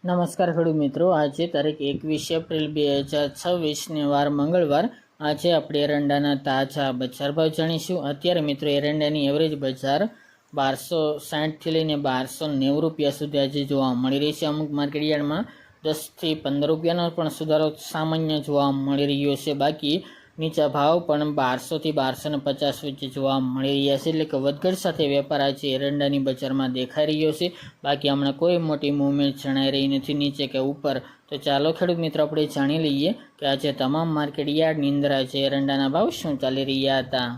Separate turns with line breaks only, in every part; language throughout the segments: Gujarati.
નમસ્કાર ખેડૂત મિત્રો, આજે તારીખ 21 એપ્રિલ 2026 વાર મંગળવાર. આજે આપણે એરંડાના તાજા બજાર ભાવ જાણીશું. અત્યારે મિત્રો એરંડાની એવરેજ બજાર 1260થી લઈને 1290 રૂપિયા સુધી આજે જોવા મળી રહી છે. અમુક માર્કેટયાર્ડમાં 10થી 15 રૂપિયાનો પણ સુધારો સામાન્ય જોવા મળી રહ્યો છે. બાકી નીચા ભાવ પણ 1200થી 1250 વચ્ચે જોવા મળી રહ્યા છે. એટલે કે વધઘટ સાથે વેપાર આજે એરંડાની બજારમાં દેખાઈ રહ્યો છે. બાકી હમણાં કોઈ મોટી મૂવમેન્ટ જણાઈ રહી નથી નીચે કે ઉપર. તો ચાલો ખેડૂત મિત્રો આપણે જાણી લઈએ કે આજે તમામ માર્કેટ યાર્ડની અંદર આજે એરંડાના ભાવ શું ચાલી રહ્યા હતા.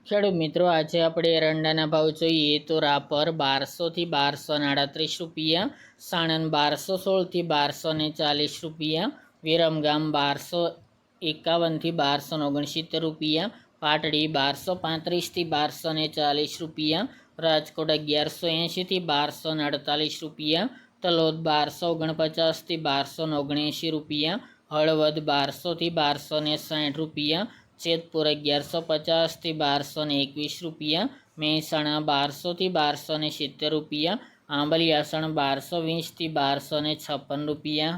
ખેડૂત મિત્રો, આજે આપણે એરંડાના ભાવ જોઈએ તો રાપર 1200થી 1238 રૂપિયા, સાણંદ 1216થી 1240 રૂપિયા, વિરમગામ 1251થી 1269 રૂપિયા, પાટડી 1235થી 1240 રૂપિયા, રાજકોટ 1180થી 1248 રૂપિયા, તલોદ 1249થી 1279 રૂપિયા, હળવદ 1200થી 1260 રૂપિયા, જેતપુર 1150થી 1221 રૂપિયા, મહેસાણા 1200થી 1270 રૂપિયા, આંબલિયાસણ 1220થી 1256 રૂપિયા,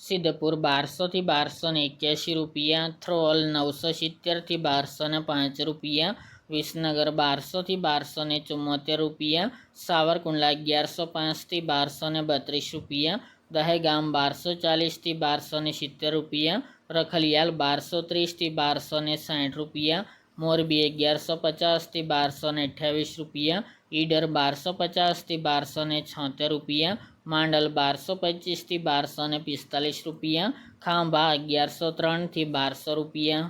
સિદ્ધપુર 1200થી 1281 રૂપિયા, થ્રોલ 970થી 1205 રૂપિયા, વિસનગર 1200થી 1274 રૂપિયા, સાવરકુંડલા 1105થી 1232 રૂપિયા, દહેગામ 1240થી 1270 રૂપિયા, રખલિયાલ 1230થી 1260 રૂપિયા, મોરબી 1150થી 1228 રૂપિયા, ઈડર 1250થી 1276 રૂપિયા, માંડલ 1225થી 1245 રૂપિયા, ખાંભા 1103થી 1200 રૂપિયા,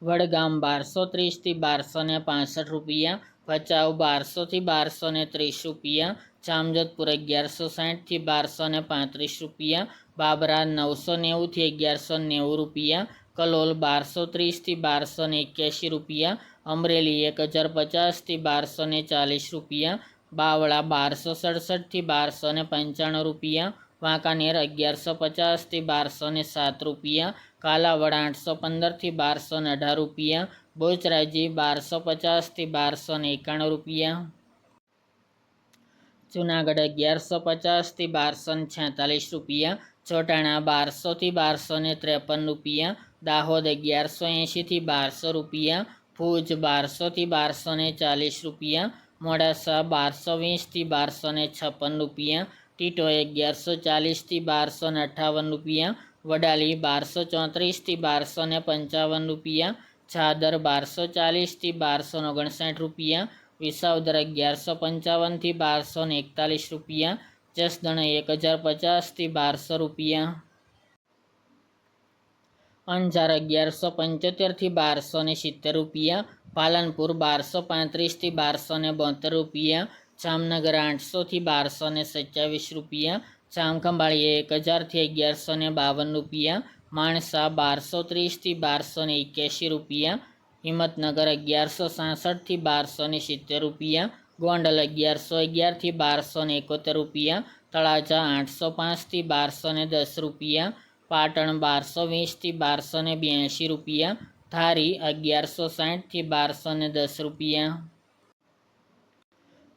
વડગામ 1230થી 1265 રૂપિયા, ભચાઉ 1200થી 1230 રૂપિયા, જામજોધપુર 1160થી 1235 રૂપિયા, બાબરા 990થી 1190 રૂપિયા, કલોલ 1230થી 1281 રૂપિયા, અમરેલી 1050થી 1240 રૂપિયા, બાવળા 1267થી 1295 રૂપિયા, વાંકાનેર 1150થી 1207 રૂપિયા, કાલાવડ 815થી 1218 રૂપિયા, બોચરાજી 1250થી 1291 રૂપિયા, જુનાગઢ 1150થી 1246 રૂપિયા, ચોટાણા 1200થી 1253 રૂપિયા, દાહોદ 1180થી 1200 રૂપિયા, ભુજ 1200થી 1240 રૂપિયા, મોડાસા 1220થી 1256 રૂપિયા, ટીટો 1140થી 1258 રૂપિયા, વડાલી 1234થી 1255 રૂપિયા, ચાદર 1240થી 1259 રૂપિયા, વિસાવદર 1155થી 1241 રૂપિયા, જસદણ 1050થી 1200 રૂપિયા, અંજાર 1175થી 1270 રૂપિયા, પાલનપુર 1235થી 1272 રૂપિયા, જામનગર 800થી 1227 રૂપિયા, જામખંભાળીએ 1000થી 1152 રૂપિયા, માણસા 1230થી 1281 રૂપિયા, હિંમતનગર 1167થી 1270 રૂપિયા, ગોંડલ 1111થી 1271 રૂપિયા, તળાજા 805થી 1210 રૂપિયા, પાટણ 1220થી 1282 રૂપિયા, ધારી 1160થી 1210 રૂપિયા,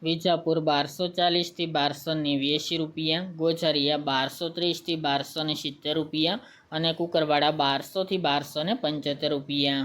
વિજાપુર 1240થી 1289 રૂપિયા, ગોઝારિયા 1230થી 1270 રૂપિયા અને કુકરવાડા 1200થી 1275 રૂપિયા.